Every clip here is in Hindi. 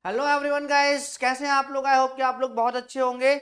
हेलो एवरीवन गाइस, कैसे हैं आप लोग। आई होप कि आप लोग बहुत अच्छे होंगे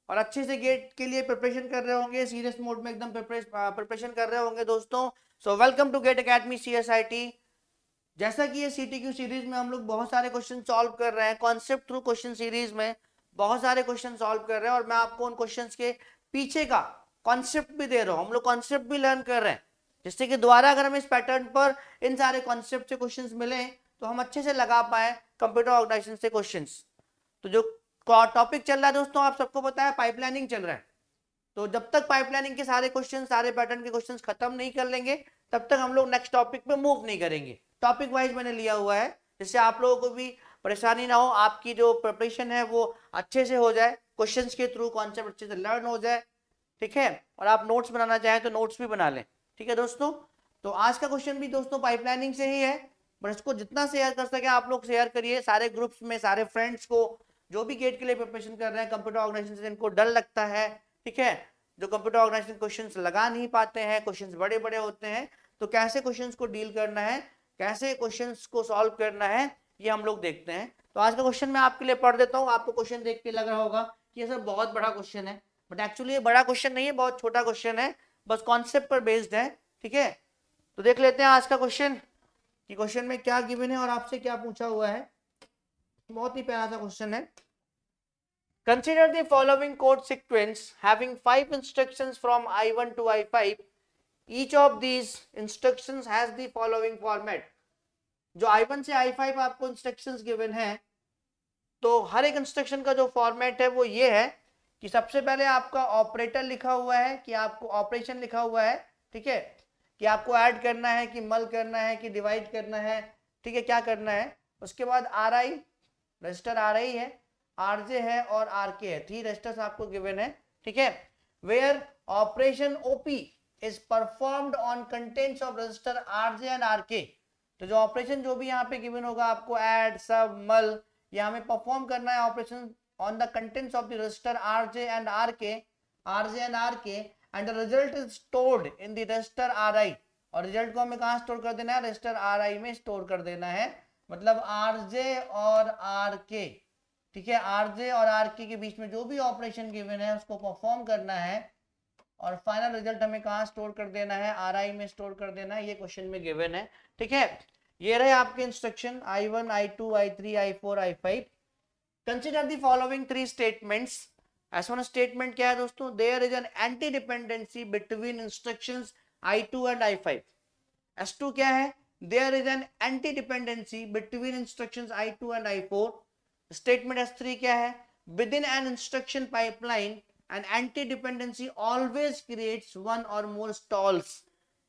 और अच्छे से गेट के लिए प्रिपरेशन कर रहे होंगे। सीरियस मोड में एकदम प्रिपरेशन कर रहे होंगे दोस्तों। So welcome to GATE academy CSIT। जैसा कि ये CTQ सीरीज में हम लोग बहुत सारे क्वेश्चन सॉल्व कर रहे हैं, कॉन्सेप्ट थ्रू क्वेश्चन सीरीज में बहुत सारे क्वेश्चन सॉल्व कर रहे हैं और मैं आपको उन क्वेश्चंस के पीछे का कॉन्सेप्ट भी दे रहा हूँ। हम लोग कॉन्सेप्ट भी लर्न कर रहे हैं, जिससे कि दोबारा अगर हमें इस पैटर्न पर इन सारे कॉन्सेप्ट से क्वेश्चंस मिले तो हम अच्छे से लगा पाए कंप्यूटर ऑर्गेनाइजेशन से क्वेश्चंस। तो जो टॉपिक चल रहा है दोस्तों, आप सबको पता है, पाइपलाइनिंग चल रहा है। तो जब तक पाइपलाइनिंग के सारे क्वेश्चन, सारे पैटर्न के क्वेश्चंस खत्म नहीं कर लेंगे, तब तक हम लोग नेक्स्ट टॉपिक पे मूव नहीं करेंगे। टॉपिक वाइज मैंने लिया हुआ है, जिससे आप लोगों को भी परेशानी ना हो, आपकी जो प्रिपरेशन है वो अच्छे से हो जाए, क्वेश्चंस के थ्रू कॉन्सेप्ट अच्छे से लर्न हो जाए। ठीक है, और आप नोट्स बनाना चाहें तो नोट्स भी बना लें। ठीक है दोस्तों, तो आज का क्वेश्चन भी दोस्तों पाइपलाइनिंग से ही है, बट इसको जितना शेयर कर सके आप लोग शेयर करिए सारे ग्रुप्स में, सारे फ्रेंड्स को जो भी गेट के लिए प्रिपरेशन कर रहे हैं, कंप्यूटर ऑर्गेनाइजेशन से इनको डर लगता है। ठीक है, जो कंप्यूटर ऑर्गेनाइजेशन क्वेश्चंस लगा नहीं पाते हैं, क्वेश्चंस बड़े बड़े होते हैं, तो कैसे क्वेश्चंस को डील करना है, कैसे क्वेश्चंस को सॉल्व करना है, ये हम लोग देखते हैं। तो आज का क्वेश्चन मैं आपके लिए पढ़ देता हूँ। आपको क्वेश्चन देख के लग रहा होगा कि ये सब बहुत बड़ा क्वेश्चन है, बट एक्चुअली ये बड़ा क्वेश्चन नहीं है, बहुत छोटा क्वेश्चन है, बस कॉन्सेप्ट पर बेस्ड है। ठीक है, तो देख लेते हैं आज का क्वेश्चन कि क्वेश्चन में क्या गिवन है और आपसे क्या पूछा हुआ है। बहुत ही प्यारा सा क्वेश्चन है। Consider the following code sequence having 5 instructions from I1 to I5. Each of these instructions has the following format. जो I1 से I5 आपको इंस्ट्रक्शंस गिवन है, तो हर एक इंस्ट्रक्शन का जो फॉर्मेट है वो ये है कि सबसे पहले आपका ऑपरेटर लिखा हुआ है, कि आपको ऑपरेशन लिखा हुआ है। ठीक है, कि आपको ऐड करना है, कि मल करना है, कि डिवाइड करना है। ठीक है, क्या करना है। उसके बाद RI, रजिस्टर RI है, RJ है और RK है, 3 रजिस्टर्स आपको गिवन है। ठीक है, where operation OP is performed on contents of register RJ and RK। तो जो ऑपरेशन जो भी यहाँ पे गिवन होगा आपको, ऐड, सब, मल, ये हमें परफॉर्म करना है operation on the contents of the register RJ and RK and the result is stored in the register RI। और रिजल्ट को हमें कहाँ स्टोर कर देना है, रजिस्टर RI में स्टोर कर देना है, मतलब RJ और RK। ठीक है, RJ और RK के बीच में जो भी ऑपरेशन गिवन है उसको परफॉर्म करना है और फाइनल रिजल्ट हमें कहाँ स्टोर कर देना है, RI में स्टोर कर देना है। ये क्वेश्चन में गिवन है। ठीक है, ये रहे आपके instruction I1, I2, I3, I4, I5। Consider the following 3 statements. S1 statement क्या है दोस्तों, there is an anti dependency between instructions I2 and I5। S2 क्या है, there is an anti dependency between instructions I2 and I4। Statement S3 क्या है, within an instruction pipeline an anti-dependency always creates one or more stalls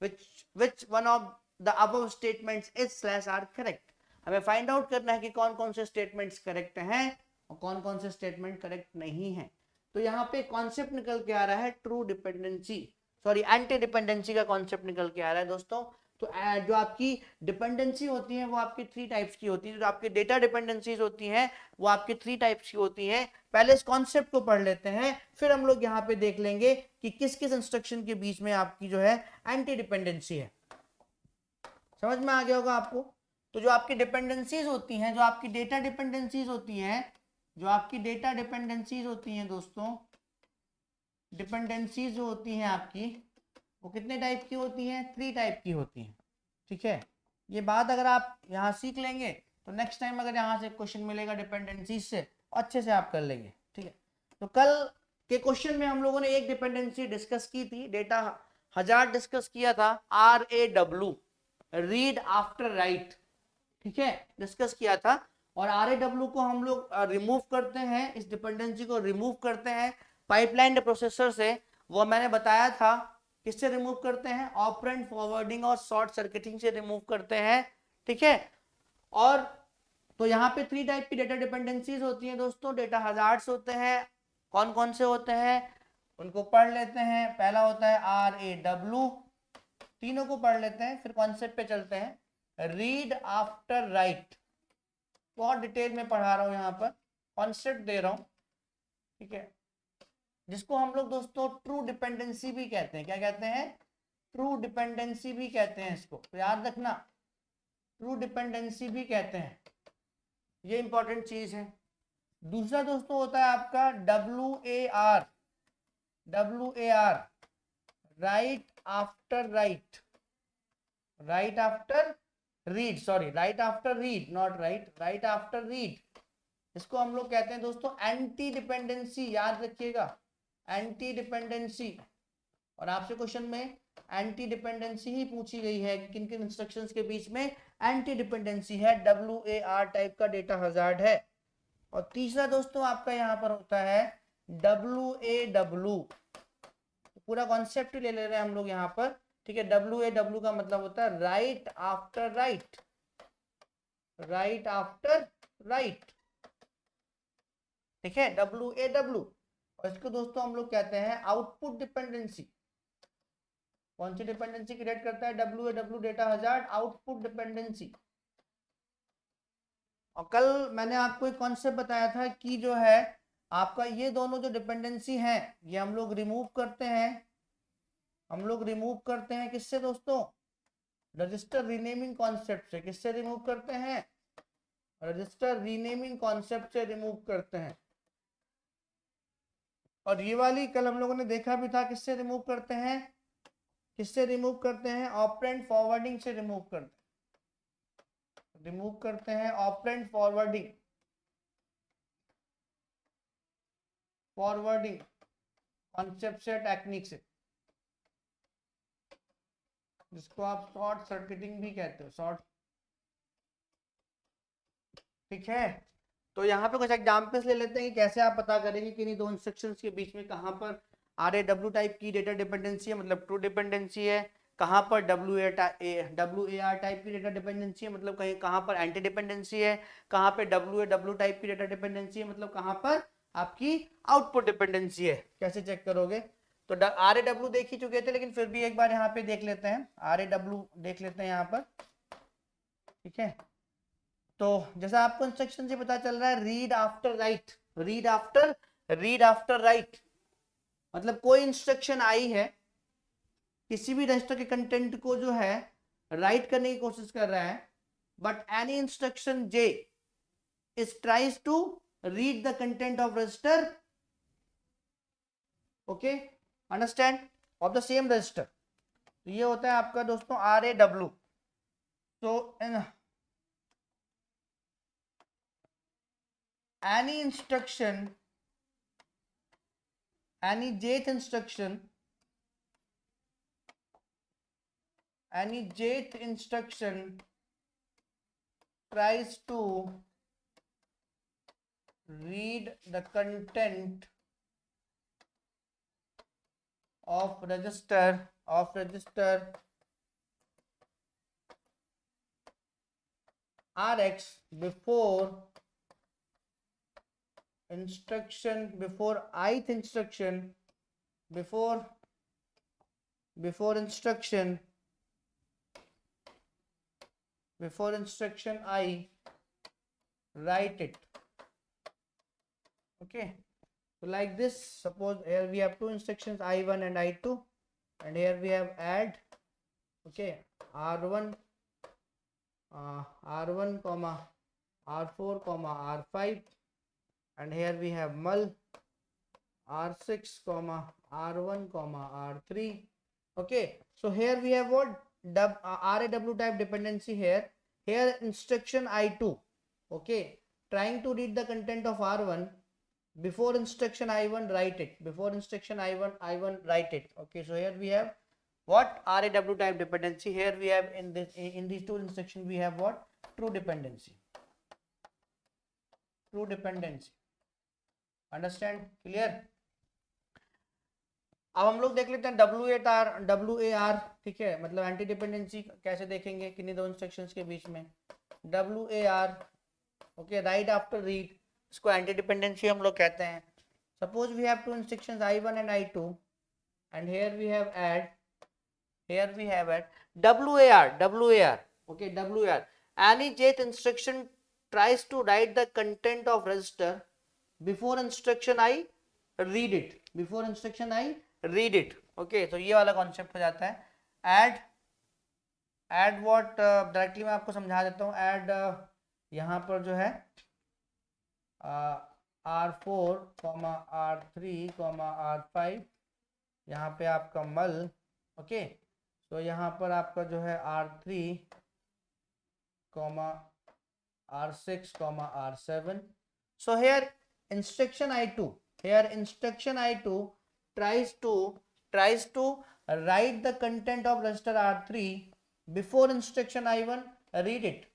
which one of the above statements is / are correct। हमें फाइंड आउट करना है कि कौन कौन से स्टेटमेंट्स करेक्ट हैं और कौन कौन से स्टेटमेंट करेक्ट नहीं है। तो यहाँ पे कॉन्सेप्ट निकल के आ रहा है true dependency, sorry anti dependency का कॉन्सेप्ट निकल के आ रहा है दोस्तों। तो जो आपकी डिपेंडेंसी होती है वो आपकी 3 टाइप्स की होती है। जो आपकी डेटा डिपेंडेंसीज होती हैं वो आपकी 3 टाइप्स की होती हैं। पहले इस कॉन्सेप्ट को पढ़ लेते हैं, फिर हम लोग यहाँ पे देख लेंगे कि किस किस इंस्ट्रक्शन के बीच में आपकी जो है एंटी डिपेंडेंसी है। समझ में आ गया होगा आपको। तो जो आपकी डिपेंडेंसीज होती हैं, जो आपकी डेटा डिपेंडेंसीज होती हैं, जो आपकी डेटा डिपेंडेंसीज होती हैं दोस्तों, डिपेंडेंसीज जो होती हैं आपकी, वो कितने टाइप की होती हैं, 3 टाइप की होती हैं। ठीक है, ये बात अगर आप यहाँ सीख लेंगे तो नेक्स्ट टाइम अगर यहाँ से क्वेश्चन मिलेगा डिपेंडेंसीज से, अच्छे से आप कर लेंगे। ठीक है, तो कल के क्वेश्चन में हम लोगों ने एक डिपेंडेंसी डिस्कस की थी, डेटा हजार डिस्कस किया था, RAW, रीड आफ्टर राइट। ठीक है, डिस्कस किया था। और RAW को हम लोग रिमूव करते हैं, इस डिपेंडेंसी को रिमूव करते हैं पाइपलाइन प्रोसेसर से। वो मैंने बताया था, किससे रिमूव करते हैं, ऑपरेंड फॉरवर्डिंग और शॉर्ट सर्किटिंग से रिमूव करते हैं। ठीक है, और तो यहाँ पे 3 टाइप की डेटा डिपेंडेंसीज होती हैं दोस्तों, डेटा हजार्ड्स होते हैं। कौन कौन से होते हैं उनको पढ़ लेते हैं। पहला होता है RAW, तीनों को पढ़ लेते हैं फिर कॉन्सेप्ट पे चलते हैं। रीड आफ्टर राइट, बहुत डिटेल में पढ़ा रहा हूं, यहाँ पर कॉन्सेप्ट दे रहा हूं। ठीक है, जिसको हम लोग दोस्तों ट्रू डिपेंडेंसी भी कहते हैं। क्या कहते हैं, ट्रू डिपेंडेंसी भी कहते हैं इसको, तो याद रखना, ट्रू डिपेंडेंसी भी कहते हैं। ये इंपॉर्टेंट चीज है। दूसरा दोस्तों होता है आपका WAR, WAR, right after right, right after read, sorry right after read, not right, right after read. इसको हम लोग कहते हैं दोस्तों एंटी डिपेंडेंसी, याद रखिएगा एंटी डिपेंडेंसी। और आपसे क्वेश्चन में एंटी डिपेंडेंसी ही पूछी गई है कि किन किन इंस्ट्रक्शंस के बीच में एंटी डिपेंडेंसी है, WAR टाइप का डेटा हजार्ड है। और तीसरा दोस्तों आपका यहाँ पर होता है WAW, पूरा कॉन्सेप्ट ले ले रहे हैं हम लोग यहाँ पर, ठीक है। WAW का मतलब होता है right after right, right after right, ठीक है, WAW। और इसको दोस्तों हम लोग कहते हैं आउटपुट डिपेंडेंसी। कौन सी डिपेंडेंसी क्रिएट करता है WAW data hazard? Output dependency. और कल मैंने आपको एक कॉन्सेप्ट बताया था कि जो है आपका ये दोनों जो डिपेंडेंसी है ये हम लोग रिमूव करते हैं, हम लोग रिमूव करते हैं किससे दोस्तों? रजिस्टर रीनेमिंग कॉन्सेप्ट से। किससे रिमूव करते हैं? रजिस्टर रीनेमिंग कॉन्सेप्ट से रिमूव करते हैं। और ये वाली कल हम लोगों ने देखा भी था किससे रिमूव करते हैं, किससे रिमूव करते हैं? ऑपरेंड फॉरवर्डिंग से रिमूव करते हैं, रिमूव करते हैं ऑपरेंड फॉरवर्डिंग, फॉरवर्डिंग कॉन्सेप्ट से, टेक्निक से, जिसको आप शॉर्ट सर्किटिंग भी कहते हो, शॉर्ट, ठीक है। तो यहाँ पे कुछ एग्जाम्पल्स ले लेते हैं कि कैसे आप पता करेंगे कि इन दो इंस्ट्रक्शंस के बीच में कहाँ पर RAW टाइप की डेटा डिपेंडेंसी है, मतलब ट्रू डिपेंडेंसी है, कहाँ पर WAR टाइप की डेटा डिपेंडेंसी है, मतलब कहीं कहाँ पर एंटी डिपेंडेंसी है, कहाँ पे WAW टाइप की डेटा डिपेंडेंसी है, मतलब कहाँ पर आपकी आउटपुट डिपेंडेंसी है। कैसे चेक करोगे? तो RAW देख ही चुके थे, लेकिन फिर भी एक बार यहाँ पे देख लेते हैं, RAW देख लेते हैं यहाँ पर, ठीक है। तो जैसा आपको इंस्ट्रक्शन से पता चल रहा है read after right, read after, read after right, मतलब कोई इंस्ट्रक्शन आई है, किसी भी रजिस्टर के कंटेंट को जो है राइट करने की कोशिश कर रहा है, but any instruction J is tries to read the content of register, okay, understand, of the same register. तो ये होता है आपका दोस्तों RAW। तो any instruction, any jth instruction, any jth instruction tries to read the content of register RX before instruction, before ith instruction, before instruction I write it, okay. So like this, suppose here we have two instructions I1 and I2, and here we have add, okay, R1 comma R4 comma R5, and here we have mul R6 comma R1 comma R3, okay. So here we have what RAW type dependency here instruction I2, okay, trying to read the content of R1 before instruction I1 write it, before instruction I1 write it, okay. So here we have what RAW type dependency. Here we have in these two instructions we have what true dependency, true dependency, understand, clear. अब हम लोग देख लेते हैं WAR, ठीक है, मतलब एंटी डिपेंडेंसी कैसे देखेंगे किन्हीं दो इंस्ट्रक्शंस के बीच में। WAR, okay, right after read, इसको एंटी डिपेंडेंसी हम लोग कहते हैं। Suppose we have two instructions I1 and I2, and here we have add, WAR, okay, WAR, any jth instruction tries to write the content of register before instruction I read it, before instruction I read it, okay. तो ये वाला कॉन्सेप्ट हो जाता है add what, डायरेक्टली मैं आपको समझा देता हूँ। add यहाँ पर जो है R4 comma R3 comma R5, यहाँ पे आपका मल, ओके। तो यहाँ पर आपका जो है R3 comma R6 comma R7. So here instruction I2, tries to write the content of register R3 before instruction I1 read it.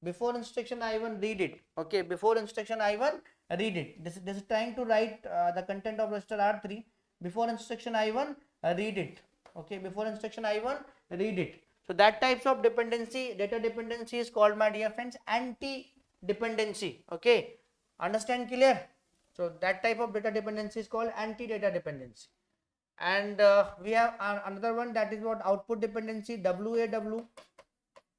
Before instruction I1 read it. Okay, before instruction I1 read it. This is trying to write the content of register R3 before instruction I1 read it. Okay, before instruction I1 read it. So that types of dependency, data dependency is called, my dear friends, anti-dependency. Okay, understand, clear? So that type of data dependency is called anti-data dependency. And we have another one, that is what output dependency, WAW,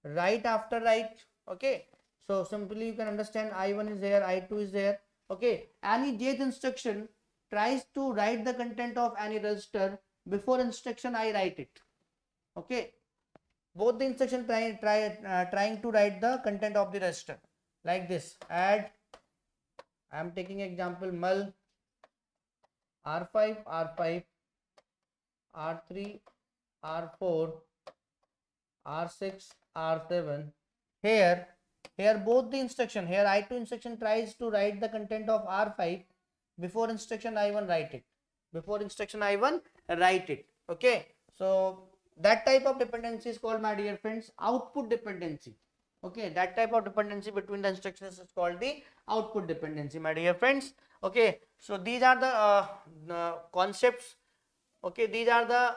write after write. Okay, so simply you can understand I1 is there, I2 is there. Okay, any jth instruction tries to write the content of any register before instruction I write it. Okay, both the instruction trying to write the content of the register, like this. Add, I am taking example, mul R5 R5 R3 R4 R6 R7. Here both the instruction, here I2 instruction tries to write the content of R5 before instruction I1 write it. Before instruction I1 write it. Okay, so that type of dependency is called, my dear friends, output dependency. Okay, that type of dependency between the instructions is called the output dependency, my dear friends. Okay, so these are the concepts. Okay, these are the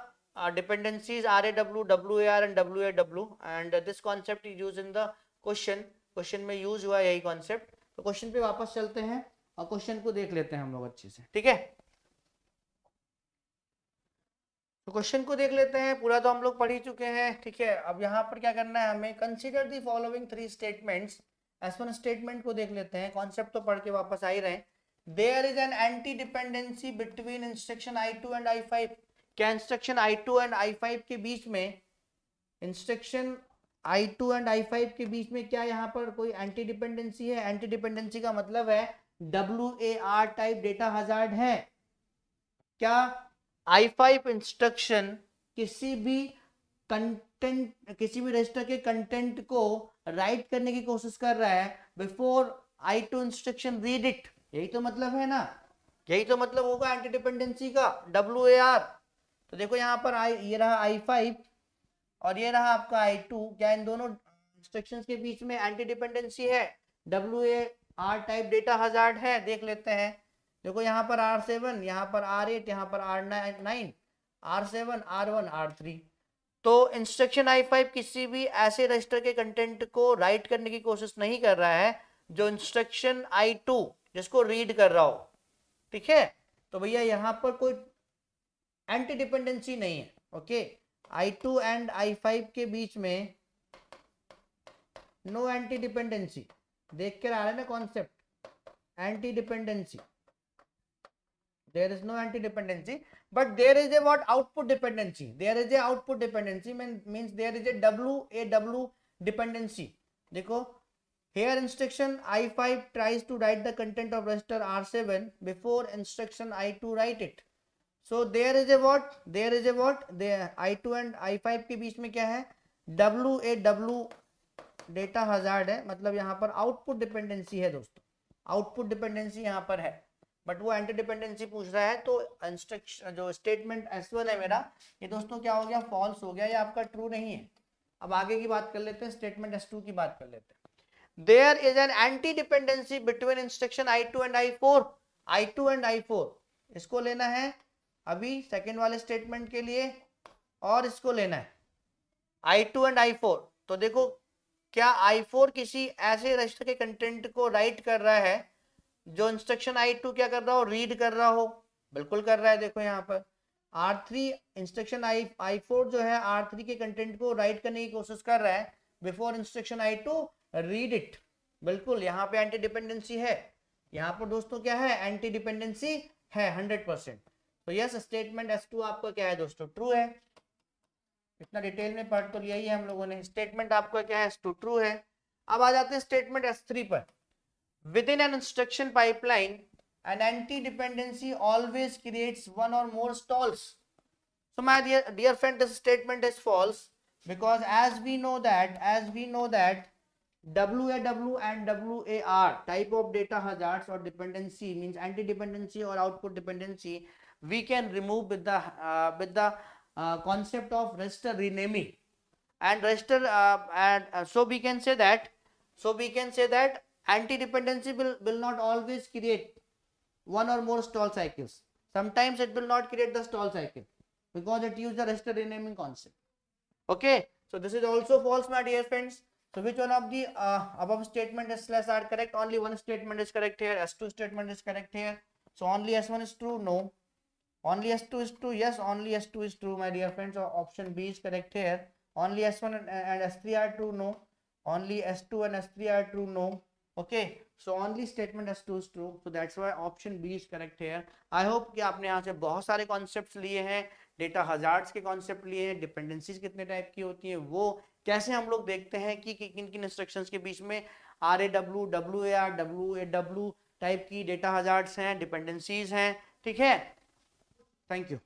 dependencies RAW, WAR and WAW, and this concept is used in the question में यूज हुआ यही कॉन्सेप्ट. तो क्वेश्चन पे वापस चलते हैं और क्वेश्चन को देख लेते हैं हम लोग अच्छे से, ठीक है. तो क्वेश्चन को देख लेते हैं, पूरा तो हम लोग पढ़ ही चुके हैं, ठीक है. अब यहाँ पर क्या करना है हमें, consider the following 3 statements. S1 statement को देख लेते हैं, कॉन्सेप्ट तो पढ़ के वापस आ ही रहे हैं. There is an anti dependency between instruction I2 and I5. क्या इंस्ट्रक्शन I2 एंड I5 के बीच में, इंस्ट्रक्शन I2 एंड I5 के बीच में क्या यहाँ पर कोई एंटी डिपेंडेंसी है? एंटी डिपेंडेंसी का मतलब है WAR टाइप डेटा हजार्ड है. क्या I5 इंस्ट्रक्शन किसी भी कंटेंट, किसी भी रजिस्टर के कंटेंट को राइट करने की कोशिश कर रहा है before I2 instruction read it? यही तो मतलब है ना, यही तो मतलब होगा एंटी डिपेंडेंसी का, WAR. तो देखो यहाँ पर ये रहा I5 और ये रहा आपका I2. क्या इन दोनों इंस्ट्रक्शंस के बीच में एंटी डिपेंडेंसी है? WAR टाइप डेटा हजार्ड है, देख लेते हैं. देखो यहाँ पर R7, यहाँ पर R8, यहाँ पर R9, R7 R1 R3. तो इंस्ट्रक्शन I5 किसी भी ऐसे रजिस्टर के कंटेंट को राइट करने की कोशिश नहीं कर रहा है जो इंस्ट्रक्शन I2 जिसको रीड कर रहा हो, ठीक है. तो भैया यहाँ पर कोई एंटी डिपेंडेंसी नहीं है. ओके, I2 एंड I5 के बीच में नो एंटी डिपेंडेंसी. देख कर आ रहा है ना concept, anti dependency. There is no anti dependency, but there is a what, output dependency. There is a output dependency means there is a WAW dependency. देखो, here instruction I5 tries to write the content of register R7 before instruction I2 write it. So there is a what, there I2 and I5 के बीच में क्या है, WAW डेटा हजार्ड है. मतलब यहाँ पर आउटपुट डिपेंडेंसी है दोस्तों, आउटपुट डिपेंडेंसी यहाँ पर है, बट वो एंटी डिपेंडेंसी पूछ रहा है. तो इंस्ट्रक्शन जो स्टेटमेंट S1 है मेरा, ये दोस्तों क्या हो गया, फॉल्स हो गया, ये आपका ट्रू नहीं है. अब आगे की बात कर लेते हैं, स्टेटमेंट S2 की बात कर लेते हैं. There is an anti dependency between instruction I2 and I4. I2 and I4 इसको लेना है अभी सेकेंड वाले स्टेटमेंट के लिए, और इसको लेना है I2 एंड I4. तो देखो, क्या I4 किसी ऐसे रजिस्टर के कंटेंट को राइट कर रहा है जो इंस्ट्रक्शन I2 क्या कर रहा हो, रीड कर रहा हो? बिल्कुल कर रहा है. देखो यहाँ पर R3 इंस्ट्रक्शन I4 जो है R3 के कंटेंट को राइट करने की कोशिश कर रहा है before instruction I2 read it. बिल्कुल यहाँ पे एंटी डिपेंडेंसी है. यहाँ पर दोस्तों क्या है, एंटी डिपेंडेंसी है 100%. तो यस, स्टेटमेंट S2 आपका क्या है दोस्तों, ट्रू है. इतना डिटेल में पढ़ तो लिया ही है हम लोगों ने. स्टेटमेंट आपका क्या है, S2 ट्रू है. अब आ जाते हैं स्टेटमेंट S3 पर. within an instruction pipeline, an anti-dependency always creates one or more stalls. So my dear friend, this statement is false, because as we know that WAW and WAR type of data hazards or dependency, means anti-dependency or output dependency, we can remove with the concept of register renaming and register so we can say that anti-dependency will not always create one or more stall cycles. Sometimes it will not create the stall cycle because it uses the register renaming concept. Okay, so this is also false, my dear friends. So which one of the above statement is slash are correct? Only one statement is correct here. S2 statement is correct here. So only S1 is true. No. Only S2 is true. Yes, only S2 is true, my dear friends. So option B is correct here. Only S1 and S3 are true. No. Only S2 and S3 are true. No. Okay, so only statement S2 is true. So that's why option B is correct here. I hope कि आपने यहाँ से बहुत सारे कॉन्सेप्ट्स लिए हैं, डेटा हजार्ड्स के कॉन्सेप्ट लिए हैं, डिपेंडेंसीज कितने टाइप की होती हैं, वो कैसे हम लोग देखते हैं कि किन किन इंस्ट्रक्शंस के बीच में RAW, WAR, WAW टाइप की डेटा हजार्ड्स हैं, डिपेंडेंसीज हैं. ठीक है, थैंक यू.